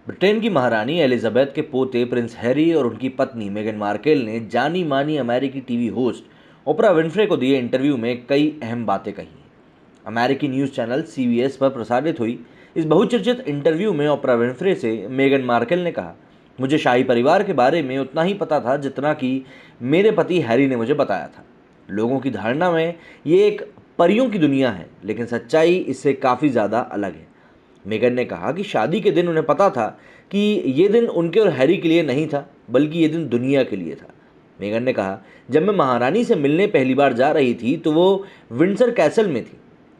Britain की महारानी Elizabeth के पोते प्रिंस हैरी और उनकी पत्नी मेगन मार्केल ने जानी मानी अमेरिकी टीवी होस्ट ओपरा विन्फ्रे को दिए इंटरव्यू में कई अहम बातें कही हैं। अमेरिकी न्यूज़ चैनल सीबीएस पर प्रसारित हुई इस बहुचर्चित इंटरव्यू में ओपरा विन्फ्रे से मेगन मार्केल ने कहा, मुझे शाही परिवार के बारे में उतना ही पता था जितना कि मेरे पति हैरी ने मुझे बताया था। लोगों की धारणा में ये एक परियों की दुनिया है, लेकिन सच्चाई इससे काफ़ी ज़्यादा अलग है। मेगन ने कहा कि शादी के दिन उन्हें पता था कि ये दिन उनके और हैरी के लिए नहीं था, बल्कि ये दिन दुनिया के लिए था। मेगन ने कहा, जब मैं महारानी से मिलने पहली बार जा रही थी तो वो विंडसर कैसल में थी।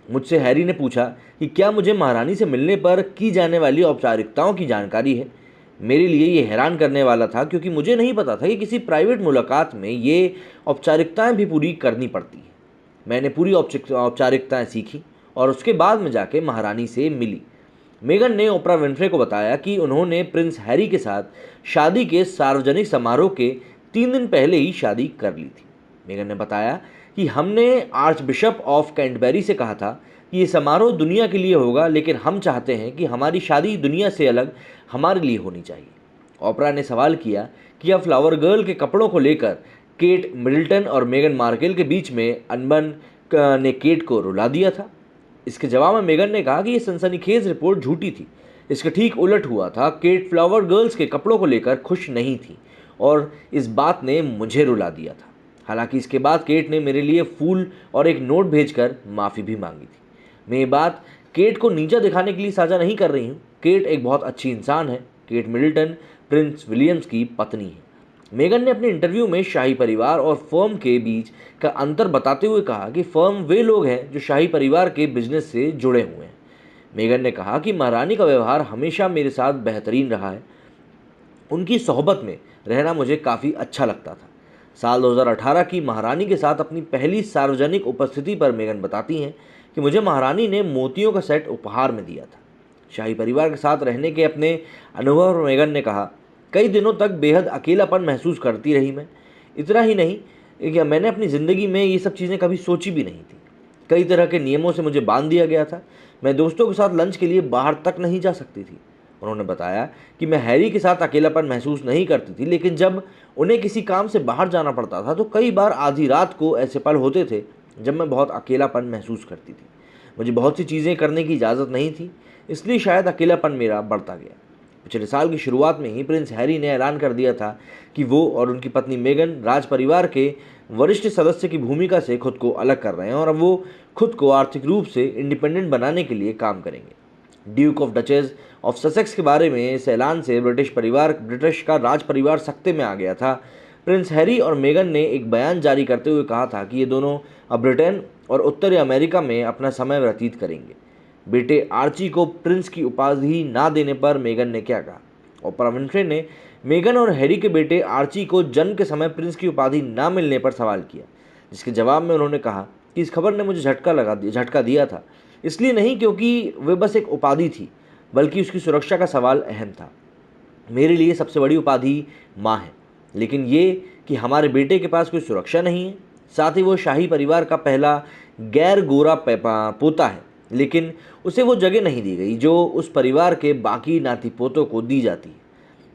मुझसे हैरी ने पूछा कि क्या मुझे महारानी से मिलने पर की जाने वाली औपचारिकताओं की जानकारी है। मेरे लिए ये हैरान करने वाला था, क्योंकि मुझे नहीं पता था कि किसी प्राइवेट मुलाकात में ये औपचारिकताएं भी पूरी करनी पड़ती हैं। मैंने पूरी औपचारिकताएं सीखी और उसके बाद में जाके महारानी से मिली। मेगन ने ओपरा विन्फ्रे को बताया कि उन्होंने प्रिंस हैरी के साथ शादी के सार्वजनिक समारोह के 3 दिन पहले ही शादी कर ली थी। मेगन ने बताया कि हमने आर्च बिशप ऑफ कैंटरबरी से कहा था कि ये समारोह दुनिया के लिए होगा, लेकिन हम चाहते हैं कि हमारी शादी दुनिया से अलग हमारे लिए होनी चाहिए। ओपरा ने सवाल किया कि अब फ्लावर गर्ल के कपड़ों को लेकर केट मिडल्टन और मेगन मार्केल के बीच में अनबन ने केट को रुला दिया था। इसके जवाब में मेगन ने कहा कि यह सनसनीखेज रिपोर्ट झूठी थी। इसके ठीक उलट हुआ था। केट फ्लावर गर्ल्स के कपड़ों को लेकर खुश नहीं थी और इस बात ने मुझे रुला दिया था। हालांकि इसके बाद केट ने मेरे लिए फूल और एक नोट भेजकर माफ़ी भी मांगी थी। मैं ये बात केट को नीचा दिखाने के लिए साझा नहीं कर रही हूँ। केट एक बहुत अच्छी इंसान है। केट मिडल्टन प्रिंस विलियम्स की पत्नी है। मेगन ने अपने इंटरव्यू में शाही परिवार और फर्म के बीच का अंतर बताते हुए कहा कि फर्म वे लोग हैं जो शाही परिवार के बिजनेस से जुड़े हुए हैं। मेगन ने कहा कि महारानी का व्यवहार हमेशा मेरे साथ बेहतरीन रहा है। उनकी सोहबत में रहना मुझे काफ़ी अच्छा लगता था। साल 2018 की महारानी के साथ अपनी पहली सार्वजनिक उपस्थिति पर मेगन बताती हैं कि मुझे महारानी ने मोतियों का सेट उपहार में दिया था। शाही परिवार के साथ रहने के अपने अनुभव पर मेगन ने कहा, कई दिनों तक बेहद अकेलापन महसूस करती रही मैं। इतना ही नहीं, क्या मैंने अपनी ज़िंदगी में ये सब चीज़ें कभी सोची भी नहीं थी। कई तरह के नियमों से मुझे बांध दिया गया था। मैं दोस्तों के साथ लंच के लिए बाहर तक नहीं जा सकती थी। उन्होंने बताया कि मैं हैरी के साथ अकेलापन महसूस नहीं करती थी, लेकिन जब उन्हें किसी काम से बाहर जाना पड़ता था तो कई बार आधी रात को ऐसे पल होते थे जब मैं बहुत अकेलापन महसूस करती थी। मुझे बहुत सी चीज़ें करने की इजाज़त नहीं थी, इसलिए शायद अकेलापन मेरा बढ़ता गया। पिछले साल की शुरुआत में ही प्रिंस हैरी ने ऐलान कर दिया था कि वो और उनकी पत्नी मेगन राज परिवार के वरिष्ठ सदस्य की भूमिका से खुद को अलग कर रहे हैं और अब वो खुद को आर्थिक रूप से इंडिपेंडेंट बनाने के लिए काम करेंगे। Duke of duchess of Sussex के बारे में इस ऐलान से ब्रिटिश का राज परिवार सख्ते में आ गया था। प्रिंस हैरी और मेगन ने एक बयान जारी करते हुए कहा था कि ये दोनों अब ब्रिटेन और उत्तरी अमेरिका में अपना समय व्यतीत करेंगे। बेटे आर्ची को प्रिंस की उपाधि ना देने पर मेगन ने क्या कहा? ओपरा विन्फ्रे ने मेगन और हैरी के बेटे आर्ची को जन्म के समय प्रिंस की उपाधि ना मिलने पर सवाल किया, जिसके जवाब में उन्होंने कहा कि इस खबर ने मुझे झटका दिया था, इसलिए नहीं क्योंकि वे बस एक उपाधि थी, बल्कि उसकी सुरक्षा का सवाल अहम था। मेरे लिए सबसे बड़ी उपाधि माँ है, लेकिन ये कि हमारे बेटे के पास कोई सुरक्षा नहीं है। साथ ही वो शाही परिवार का पहला गैर गोरा पोता है, लेकिन उसे वो जगह नहीं दी गई जो उस परिवार के बाकी नाती पोतों को दी जाती है।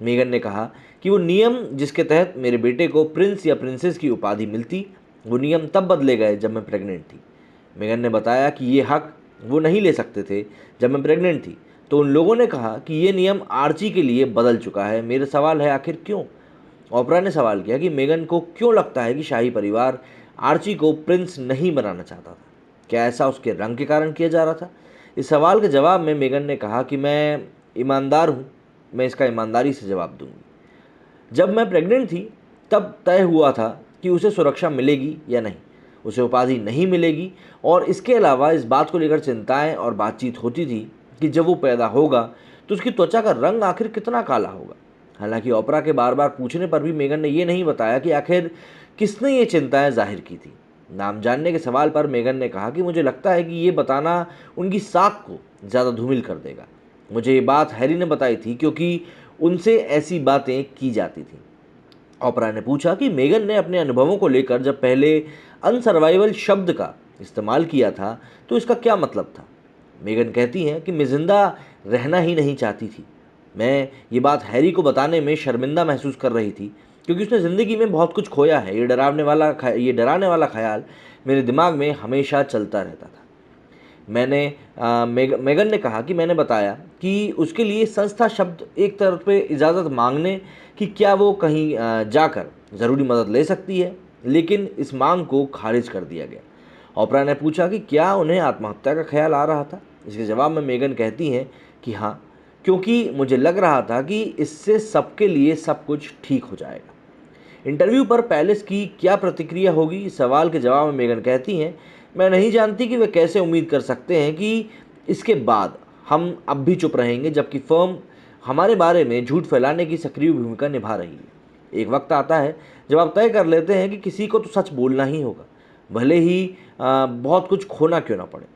मेगन ने कहा कि वो नियम जिसके तहत मेरे बेटे को प्रिंस या प्रिंसेस की उपाधि मिलती, वो नियम तब बदले गए जब मैं प्रेग्नेंट थी। मेगन ने बताया कि ये हक वो नहीं ले सकते थे जब मैं प्रेग्नेंट थी, तो उन लोगों ने कहा कि ये नियम आर्ची के लिए बदल चुका है। मेरा सवाल है, आखिर क्यों? ओपरा ने सवाल किया कि मेगन को क्यों लगता है कि शाही परिवार आर्ची को प्रिंस नहीं बनाना चाहता था। क्या ऐसा उसके रंग के कारण किया जा रहा था? इस सवाल के जवाब में मेगन ने कहा कि मैं ईमानदार हूँ, मैं इसका ईमानदारी से जवाब दूंगी। जब मैं प्रेग्नेंट थी तब तय हुआ था कि उसे सुरक्षा मिलेगी या नहीं, उसे उपाधि नहीं मिलेगी, और इसके अलावा इस बात को लेकर चिंताएं और बातचीत होती थी कि जब वो पैदा होगा तो उसकी त्वचा का रंग आखिर कितना काला होगा। हालांकि ओपरा के बार बार पूछने पर भी मेगन ने ये नहीं बताया कि आखिर किसने ये चिंताएं जाहिर की थी। नाम जानने के सवाल पर मेगन ने कहा कि मुझे लगता है कि ये बताना उनकी साख को ज़्यादा धूमिल कर देगा। मुझे ये बात हैरी ने बताई थी क्योंकि उनसे ऐसी बातें की जाती थी। ओपरा ने पूछा कि मेगन ने अपने अनुभवों को लेकर जब पहले अनसर्वाइवल शब्द का इस्तेमाल किया था तो इसका क्या मतलब था। मेगन कहती हैं कि मैं जिंदा रहना ही नहीं चाहती थी, मैं ये बात हैरी को बताने में शर्मिंदा महसूस कर रही थी, क्योंकि उसने ज़िंदगी में बहुत कुछ खोया है। ये डराने वाला ख्याल मेरे दिमाग में हमेशा चलता रहता था। मेगन ने कहा कि मैंने बताया कि उसके लिए संस्था शब्द एक तरफ पे इजाज़त मांगने कि क्या वो कहीं जाकर ज़रूरी मदद ले सकती है, लेकिन इस मांग को खारिज कर दिया गया। ओपरा ने पूछा कि क्या उन्हें आत्महत्या का ख्याल आ रहा था। इसके जवाब में मेगन कहती हैं कि हाँ, क्योंकि मुझे लग रहा था कि इससे सबके लिए सब कुछ ठीक हो जाएगा। इंटरव्यू पर पैलेस की क्या प्रतिक्रिया होगी, इस सवाल के जवाब में मेगन कहती हैं, मैं नहीं जानती कि वे कैसे उम्मीद कर सकते हैं कि इसके बाद हम अब भी चुप रहेंगे, जबकि फर्म हमारे बारे में झूठ फैलाने की सक्रिय भूमिका निभा रही है। एक वक्त आता है जब आप तय कर लेते हैं कि किसी को तो सच बोलना ही होगा, भले ही बहुत कुछ खोना क्यों ना पड़े।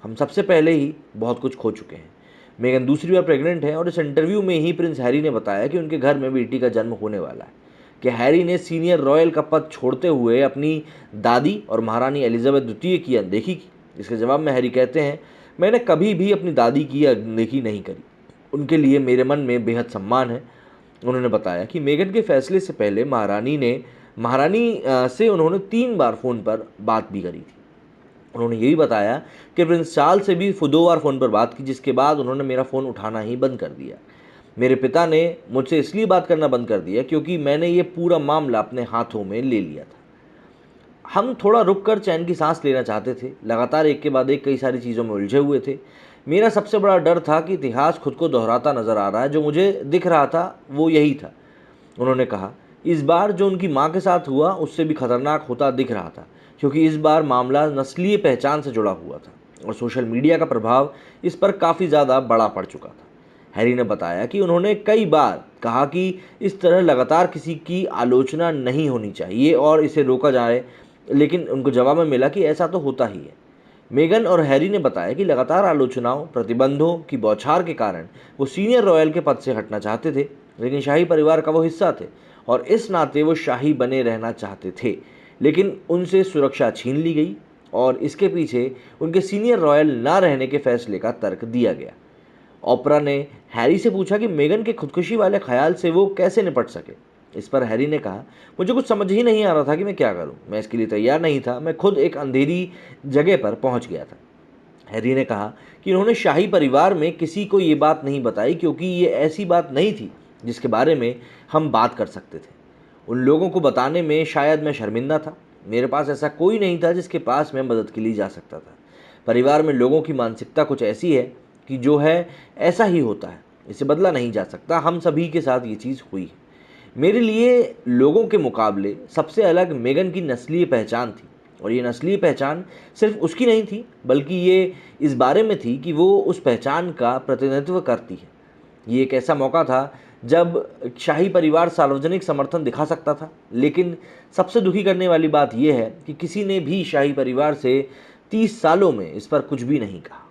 हम सबसे पहले ही बहुत कुछ खो चुके हैं। मेगन दूसरी बार प्रेग्नेंट है और इस इंटरव्यू में ही प्रिंस हैरी ने बताया कि उनके घर में बेटी का जन्म होने वाला है। कि हैरी ने सीनियर रॉयल का पद छोड़ते हुए अपनी दादी और महारानी एलिजाबेथ द्वितीय की अनदेखी की। इसके जवाब में हैरी कहते हैं, मैंने कभी भी अपनी दादी की अनदेखी नहीं करी, उनके लिए मेरे मन में बेहद सम्मान है। उन्होंने बताया कि मेगन के फैसले से पहले महारानी से उन्होंने 3 बार फ़ोन पर बात भी करी थी। उन्होंने यही बताया कि प्रिंस चार्ल्स से भी 2 बार फ़ोन पर बात की, जिसके बाद उन्होंने मेरा फ़ोन उठाना ही बंद कर दिया। मेरे पिता ने मुझसे इसलिए बात करना बंद कर दिया क्योंकि मैंने ये पूरा मामला अपने हाथों में ले लिया था। हम थोड़ा रुक कर चैन की सांस लेना चाहते थे, लगातार एक के बाद एक कई सारी चीज़ों में उलझे हुए थे। मेरा सबसे बड़ा डर था कि इतिहास खुद को दोहराता नज़र आ रहा है, जो मुझे दिख रहा था वो यही था। उन्होंने कहा, इस बार जो उनकी माँ के साथ हुआ उससे भी खतरनाक होता दिख रहा था, क्योंकि इस बार मामला नस्लीय पहचान से जुड़ा हुआ था और सोशल मीडिया का प्रभाव इस पर काफ़ी ज़्यादा बड़ा पड़ चुका था। हैरी ने बताया कि उन्होंने कई बार कहा कि इस तरह लगातार किसी की आलोचना नहीं होनी चाहिए और इसे रोका जाए, लेकिन उनको जवाब में मिला कि ऐसा तो होता ही है। मेगन और हैरी ने बताया कि लगातार आलोचनाओं, प्रतिबंधों की बौछार के कारण वो सीनियर रॉयल के पद से हटना चाहते थे, लेकिन शाही परिवार का वो हिस्सा थे और इस नाते वो शाही बने रहना चाहते थे। लेकिन उनसे सुरक्षा छीन ली गई और इसके पीछे उनके सीनियर रॉयल ना रहने के फैसले का तर्क दिया गया। ओपरा ने हैरी से पूछा कि मेगन के खुदकुशी वाले ख्याल से वो कैसे निपट सके। इस पर हैरी ने कहा, मुझे कुछ समझ ही नहीं आ रहा था कि मैं क्या करूं। मैं इसके लिए तैयार नहीं था। मैं खुद एक अंधेरी जगह पर पहुंच गया था। हैरी ने कहा कि उन्होंने शाही परिवार में किसी को ये बात नहीं बताई, क्योंकि ये ऐसी बात नहीं थी जिसके बारे में हम बात कर सकते थे। उन लोगों को बताने में शायद मैं शर्मिंदा था। मेरे पास ऐसा कोई नहीं था जिसके पास मैं मदद के लिए जा सकता था। परिवार में लोगों की मानसिकता कुछ ऐसी है कि जो है ऐसा ही होता है, इसे बदला नहीं जा सकता। हम सभी के साथ ये चीज़ हुई है। मेरे लिए लोगों के मुकाबले सबसे अलग मेगन की नस्लीय पहचान थी, और ये नस्लीय पहचान सिर्फ उसकी नहीं थी, बल्कि ये इस बारे में थी कि वो उस पहचान का प्रतिनिधित्व करती है। ये एक ऐसा मौका था जब शाही परिवार सार्वजनिक समर्थन दिखा सकता था, लेकिन सबसे दुखी करने वाली बात यह है कि किसी ने भी शाही परिवार से 30 सालों में इस पर कुछ भी नहीं कहा।